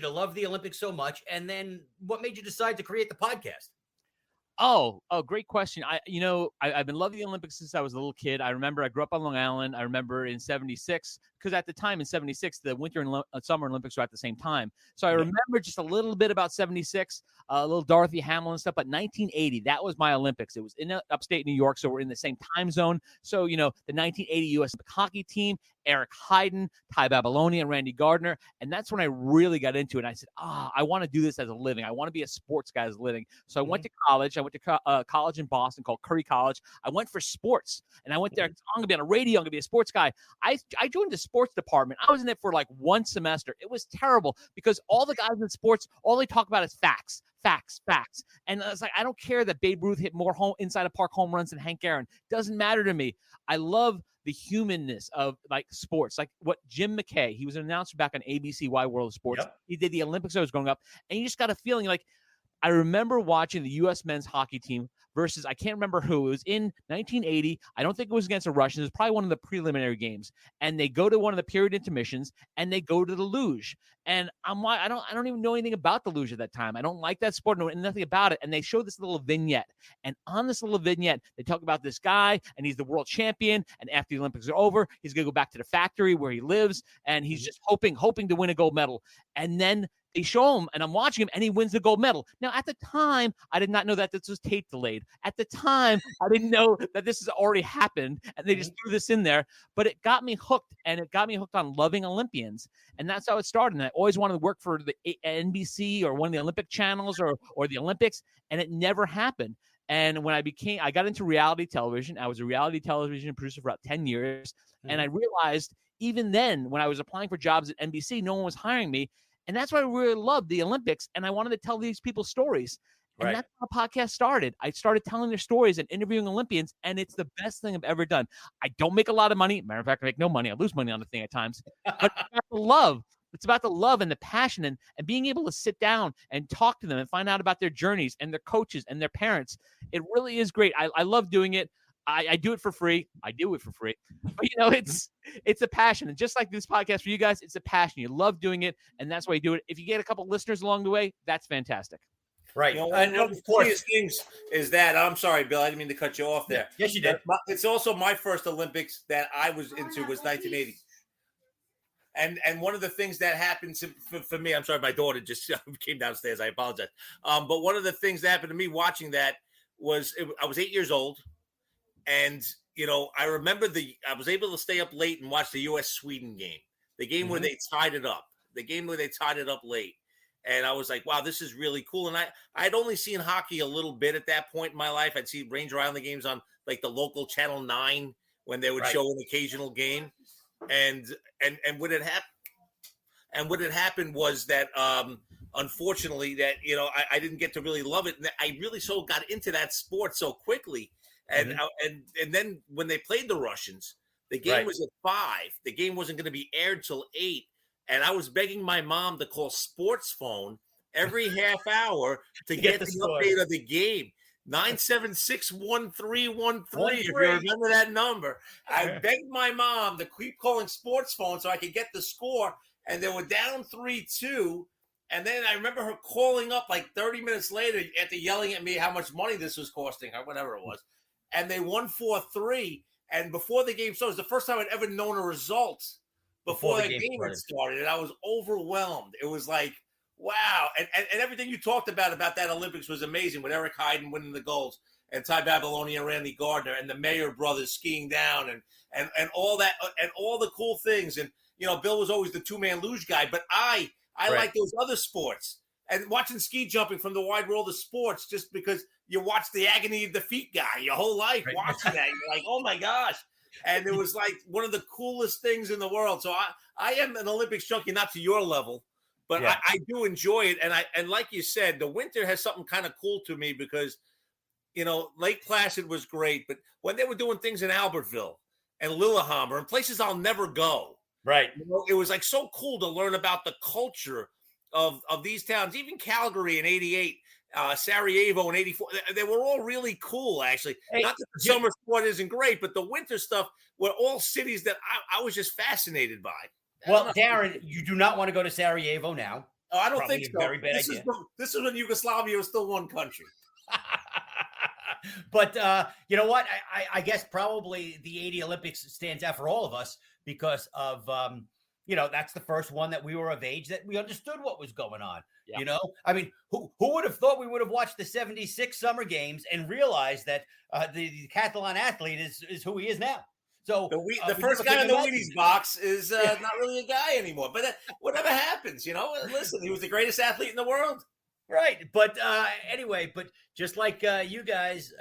to love the Olympics so much? And then what made you decide to create the podcast? Great question. I've been loving the Olympics since I was a little kid. I remember I grew up on Long Island. I remember in '76, because at the time in '76, the Winter and Summer Olympics were at the same time. So I remember just a little bit about '76, a little Dorothy Hamill and stuff. But 1980, that was my Olympics. It was in upstate New York, so we're in the same time zone. So, the 1980 U.S. hockey team, Eric Heiden, Ty Babylonia, and Randy Gardner. And that's when I really got into it. And I said, I want to do this as a living. I want to be a sports guy as a living. So I went to college. I went to college in Boston called Curry College. I went for sports. And I went there. I'm going to be on a radio. I'm going to be a sports guy. I joined the sports department. I was in it for like one semester. It was terrible because all the guys in sports, all they talk about is facts. And I was like, I don't care that Babe Ruth hit more inside of park home runs than Hank Aaron. Doesn't matter to me. I love the humanness of like sports, like what Jim McKay, he was an announcer back on ABC Wide World of Sports. Yep. He did the Olympics I was growing up, and you just got a feeling like, I remember watching the U.S. men's hockey team versus, I can't remember who. It was in 1980. I don't think it was against the Russians. It was probably one of the preliminary games. And they go to one of the period intermissions, and they go to the luge. And I'm like, I don't even know anything about the luge at that time. I don't like that sport, know nothing about it. And they show this little vignette. And on this little vignette, they talk about this guy, and he's the world champion. And after the Olympics are over, he's going to go back to the factory where he lives, and he's just hoping to win a gold medal. And then they show him, and I'm watching him, and he wins the gold medal. Now, at the time, I did not know that this was tape delayed. At the time, I didn't know that this has already happened, and they just threw this in there. But it got me hooked, and it got me hooked on loving Olympians. And that's how it started. And I always wanted to work for the NBC or one of the Olympic channels or the Olympics, and it never happened. And when I got into reality television. I was a reality television producer for about 10 years. And I realized even then, when I was applying for jobs at NBC, no one was hiring me. And that's why I really loved the Olympics. And I wanted to tell these people stories. And that's how the podcast started. I started telling their stories and interviewing Olympians, and it's the best thing I've ever done. I don't make a lot of money. Matter of fact, I make no money. I lose money on the thing at times. But it's about the love. It's about the love and the passion and being able to sit down and talk to them and find out about their journeys and their coaches and their parents. It really is great. I love doing it. I do it for free. I do it for free. But, it's a passion. And just like this podcast for you guys, it's a passion. You love doing it, and that's why you do it. If you get a couple listeners along the way, that's fantastic. Right. One of the funniest things is that, I'm sorry, Bill, I didn't mean to cut you off there. Yes, you did. It's also my first Olympics that I was into was 1980. And one of the things that happened for me, I'm sorry, my daughter just came downstairs. I apologize. But one of the things that happened to me watching that was I was 8 years old. And, I remember I was able to stay up late and watch the U.S.-Sweden game, the game where they tied it up, late. And I was like, wow, this is really cool. And I'd only seen hockey a little bit at that point in my life. I'd see Ranger Island games on like the local Channel 9 when they would show an occasional game. And what had happened was that, unfortunately, that, I didn't get to really love it. And I really got into that sport so quickly. And then when they played the Russians, the game was at 5. The game wasn't going to be aired till 8. And I was begging my mom to call Sports Phone every half hour to get the update of the game. 976-1313. If you remember that number, I begged my mom to keep calling Sports Phone so I could get the score. And they were down 3-2. And then I remember her calling up like 30 minutes later after yelling at me how much money this was costing her, whatever it was. And they won 4-3. And before the game started, it was the first time I'd ever known a result before the game had started. And I was overwhelmed. It was like, wow. And everything you talked about that Olympics was amazing, with Eric Heiden winning the golds and Ty Babylonia and Randy Gardner and the Mayer brothers skiing down and all that and all the cool things. And, Bill was always the two-man luge guy, but I like those other sports. And watching ski jumping from the wide world of sports, just because you watch the agony of defeat guy your whole life watching that. You're like, oh my gosh. And it was like one of the coolest things in the world. So I am an Olympics junkie, not to your level, but I do enjoy it. And like you said, the winter has something kind of cool to me because, Lake Placid was great, but when they were doing things in Albertville and Lillehammer and places I'll never go, it was like so cool to learn about the culture of these towns, even Calgary in 88, Sarajevo in 84. They were all really cool, actually. Not that the summer sport isn't great, but the winter stuff were all cities that I was just fascinated by. Well, Darren, you do not want to go to Sarajevo now. Oh, I don't Probably think a so. very bad This idea. this is when Yugoslavia was still one country. But you know what? I guess probably the 80 Olympics stands out for all of us because of that's the first one that we were of age that we understood what was going on. Yeah. You know, I mean, who would have thought we would have watched the 76 Summer Games and realized that the decathlon athlete is who he is now? So The we first never guy in could the imagine. Wheaties box is not really a guy anymore. But whatever happens, listen, he was the greatest athlete in the world. Right. But anyway, but just like you guys,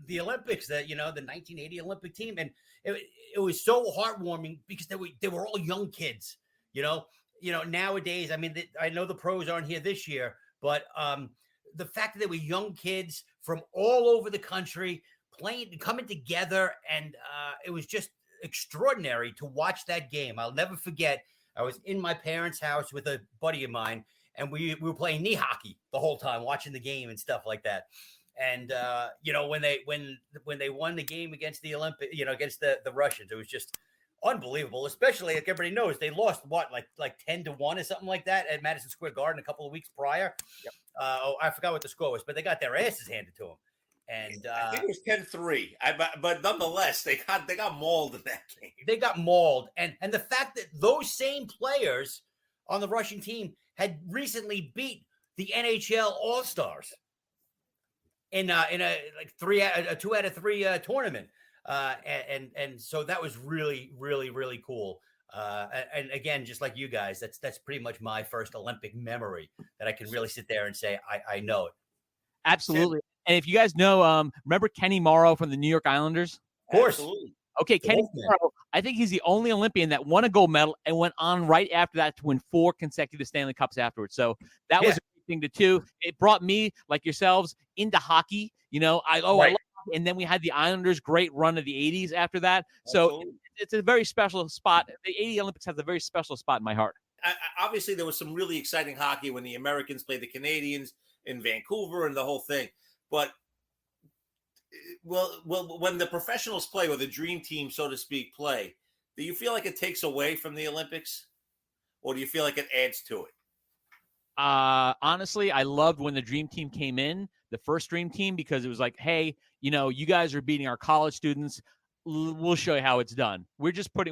the Olympics, the 1980 Olympic team, and it was so heartwarming because they were all young kids. Nowadays, I mean, I know the pros aren't here this year, but the fact that they were young kids from all over the country playing, coming together, and it was just extraordinary to watch that game. I'll never forget. I was in my parents' house with a buddy of mine, and we were playing knee hockey the whole time, watching the game and stuff like that. And when they won the game against the against the Russians, it was just unbelievable. Especially like everybody knows, they lost like 10-1 or something like that at Madison Square Garden a couple of weeks prior. Yep. I forgot what the score was, but they got their asses handed to them. And I think it was 10-3. But nonetheless, they got mauled in that game. They got mauled, and the fact that those same players on the Russian team had recently beat the NHL All-Stars in a 2 out of 3 tournament, and so that was really, really, really cool. And again, just like you guys, that's pretty much my first Olympic memory that I can really sit there and say I know it. Absolutely. And if you guys know, remember Kenny Morrow from the New York Islanders? Of course. Absolutely. Okay, Kenny Morrow, I think he's the only Olympian that won a gold medal and went on right after that to win 4 consecutive Stanley Cups afterwards. So that was a great thing to do. It brought me, like yourselves, into hockey. I love hockey. And then we had the Islanders' great run of the 80s after that. So it's a very special spot. The 80 Olympics has a very special spot in my heart. Obviously, there was some really exciting hockey when the Americans played the Canadians in Vancouver and the whole thing. But when the professionals play, or the dream team, so to speak, play, do you feel like it takes away from the Olympics, or do you feel like it adds to it? Honestly, I loved when the dream team came in, the first dream team, because it was like, hey, you guys are beating our college students. We'll show you how it's done. We're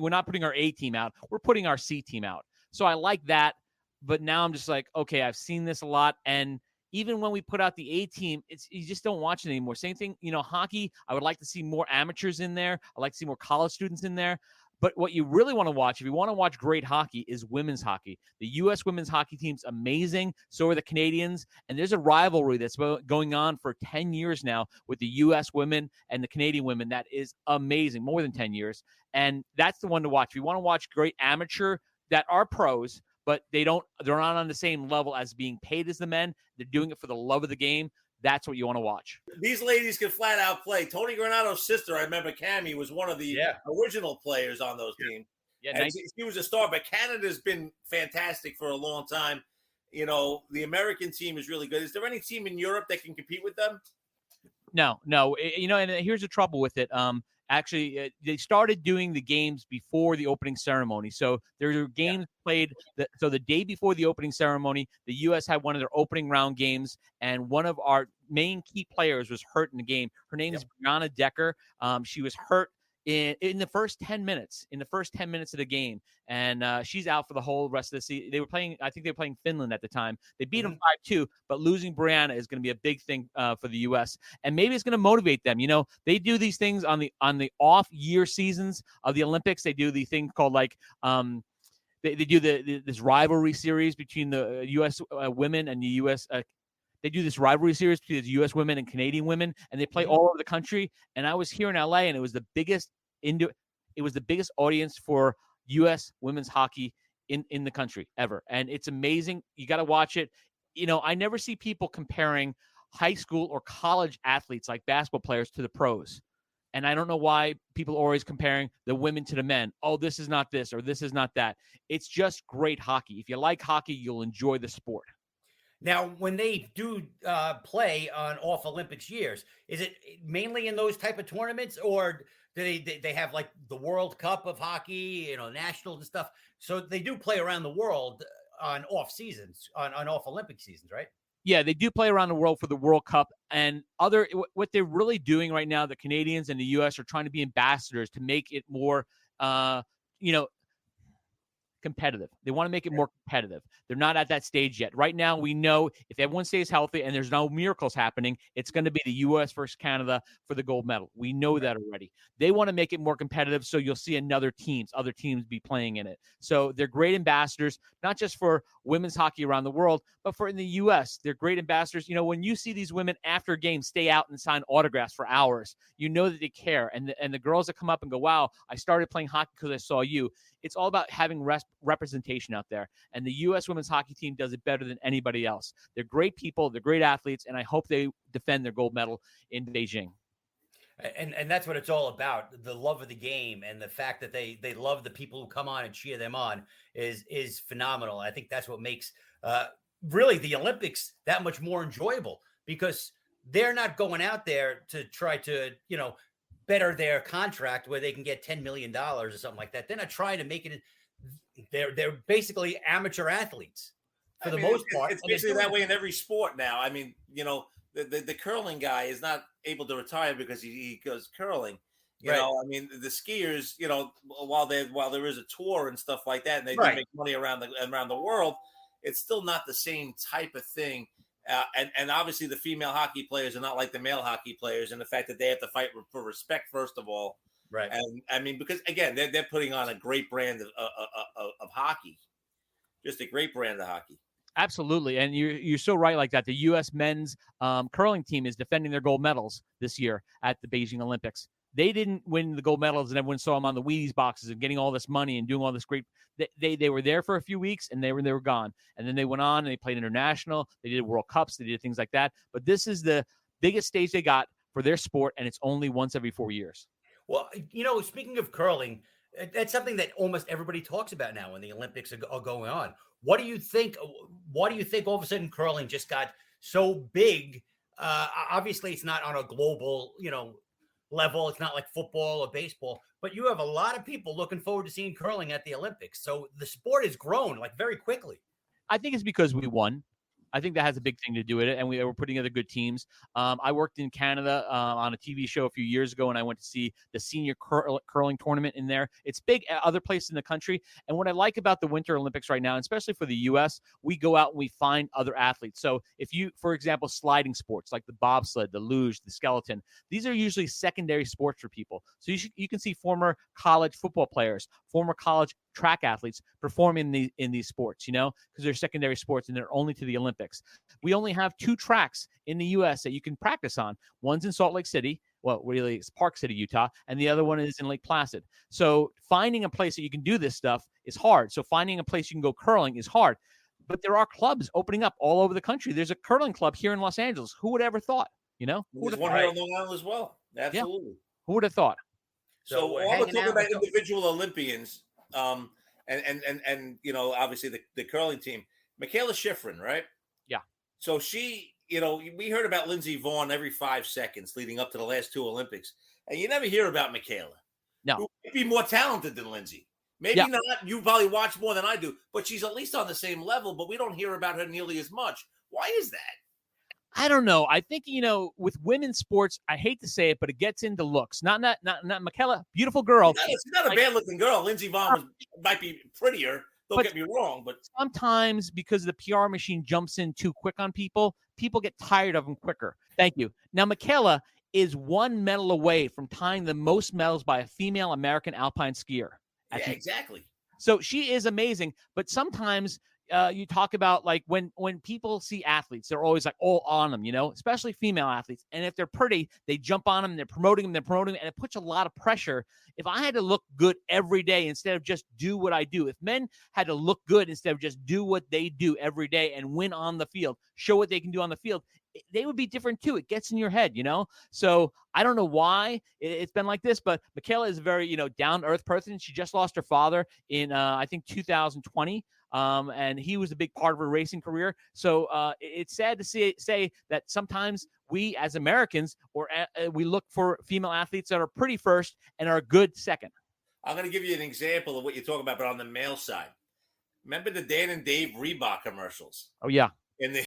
not putting our A team out. We're putting our C team out. So I like that. But now I'm just like, okay, I've seen this a lot. And even when we put out the A team, you just don't watch it anymore. Same thing, hockey. I would like to see more amateurs in there. I'd like to see more college students in there. But what you really want to watch, if you want to watch great hockey, is women's hockey. The U.S. women's hockey team's amazing. So are the Canadians. And there's a rivalry that's going on for 10 years now with the U.S. women and the Canadian women. That is amazing, more than 10 years. And that's the one to watch. If you want to watch great amateur that are pros, but they're not on the same level as being paid as the men, they're doing it for the love of the game. That's what you want to watch. These ladies can flat out play. Tony Granato's sister, I remember Cammie, was one of the original players on those teams. Yeah, and she was a star, but Canada's been fantastic for a long time. The American team is really good. Is there any team in Europe that can compete with them? No. And here's the trouble with it. Actually, they started doing the games before the opening ceremony. So there were games played. So the day before the opening ceremony, the U.S. had one of their opening round games, and one of our main key players was hurt in the game. Her name is Brianna Decker. She was hurt in the first 10 minutes. In the first 10 minutes of the game, and she's out for the whole rest of the season. They were playing. I think they were playing Finland at the time. They beat them 5-2, but losing Brianna is going to be a big thing for the U.S. And maybe it's going to motivate them. They do these things on the off year seasons of the Olympics. They do the thing called they do this rivalry series between the U.S. Women and the U.S. They do this rivalry series between the U.S. women and Canadian women, and they play all over the country. And I was here in L.A., and it was the biggest audience for U.S. women's hockey in the country ever. And it's amazing. You got to watch it. I never see people comparing high school or college athletes like basketball players to the pros. And I don't know why people are always comparing the women to the men. Oh, this is not this or this is not that. It's just great hockey. If you like hockey, you'll enjoy the sport. Now, when they do play on off Olympics years, is it mainly in those type of tournaments, or do they have like the World Cup of hockey, nationals and stuff? So they do play around the world. on off seasons, on off Olympic seasons, right? Yeah, they do play around the world for the World Cup, and what they're really doing right now, the Canadians and the U.S. are trying to be ambassadors to make it more, competitive. They want to make it more competitive. They're not at that stage yet. Right now, we know if everyone stays healthy and there's no miracles happening, it's going to be the U.S. versus Canada for the gold medal. We know that already. They want to make it more competitive, so you'll see other teams be playing in it. So they're great ambassadors, not just for women's hockey around the world, but for in the U.S. They're great ambassadors. When you see these women after a game stay out and sign autographs for hours, you know that they care. And the girls that come up and go, wow, I started playing hockey because I saw you. It's all about having representation out there. And the U.S. women's hockey team does it better than anybody else. They're great people. They're great athletes. And I hope they defend their gold medal in Beijing. And that's what it's all about. The love of the game and the fact that they love the people who come on and cheer them on is phenomenal. I think that's what makes really the Olympics that much more enjoyable, because they're not going out there to try to, better their contract where they can get $10 million or something like that. They're not trying to make it. They're basically amateur athletes for the most part. It's basically that way in every sport now. I mean, the curling guy is not able to retire because he goes curling. You know, I mean, the skiers, while there is a tour and stuff like that, and they do make money around the world, it's still not the same type of thing. And obviously the female hockey players are not like the male hockey players, and the fact that they have to fight for respect first of all. Right. And I mean, because again, they're putting on a great brand of hockey, just a great brand of hockey. Absolutely. And you're so right like that. The U.S. men's curling team is defending their gold medals this year at the Beijing Olympics. They didn't win the gold medals, and everyone saw them on the Wheaties boxes and getting all this money and doing all this great. They were there for a few weeks, and they were gone. And then they went on and they played international. They did World Cups. They did things like that. But this is the biggest stage they got for their sport, and it's only once every 4 years. Well, speaking of curling, that's something that almost everybody talks about now when the Olympics are going on. What do you think? Why do you think all of a sudden curling just got so big? Obviously, it's not on a global, level. It's not like football or baseball, but you have a lot of people looking forward to seeing curling at the Olympics. So the sport has grown like very quickly. I think it's because we won. I think that has a big thing to do with it, and we were putting together good teams. I worked in Canada on a TV show a few years ago, and I went to see the senior curling tournament in there. It's big at other places in the country, and what I like about the Winter Olympics right now, especially for the U.S., we go out and we find other athletes. So if you, for example, sliding sports like the bobsled, the luge, the skeleton, these are usually secondary sports for people. So you can see former college football players, former college track athletes performing in these sports, because they're secondary sports and they're only to the Olympics. We only have 2 tracks in the U.S. that you can practice on. One's in Salt Lake City. Well, really, it's Park City, Utah. And the other one is in Lake Placid. So finding a place that you can do this stuff is hard. So finding a place you can go curling is hard. But there are clubs opening up all over the country. There's a curling club here in Los Angeles. Who would ever thought, There's one here on Long Island as well. Absolutely. Yeah. Who would have thought? So while we're talking about individual Olympians, and obviously the curling team, Michaela Schifrin, right? Yeah. So she, we heard about Lindsey Vonn every 5 seconds leading up to the last 2 Olympics, and you never hear about Michaela. No. Who might be more talented than Lindsey. Maybe not. You probably watch more than I do, but she's at least on the same level, but we don't hear about her nearly as much. Why is that? I don't know. I think, with women's sports, I hate to say it, but it gets into looks. Not Michaela, beautiful girl. She's not a bad-looking girl. Lindsey Vonn might be prettier. Don't get me wrong, but sometimes because the PR machine jumps in too quick on people get tired of them quicker. Thank you. Now, Michaela is 1 medal away from tying the most medals by a female American alpine skier. Yeah, exactly. So she is amazing, but sometimes you talk about like when people see athletes, they're always like all on them, especially female athletes. And if they're pretty, they jump on them, they're promoting them, and it puts a lot of pressure. If I had to look good every day instead of just do what I do, if men had to look good instead of just do what they do every day and win on the field, show what they can do on the field, they would be different too. It gets in your head, So I don't know why it's been like this, but Michaela is a very, down-to-earth person. She just lost her father in, I think, 2020. And he was a big part of her racing career. So it's sad to say that sometimes we as Americans we look for female athletes that are pretty first and are good second. I'm going to give you an example of what you're talking about, but on the male side. Remember the Dan and Dave Reebok commercials? Oh yeah. In the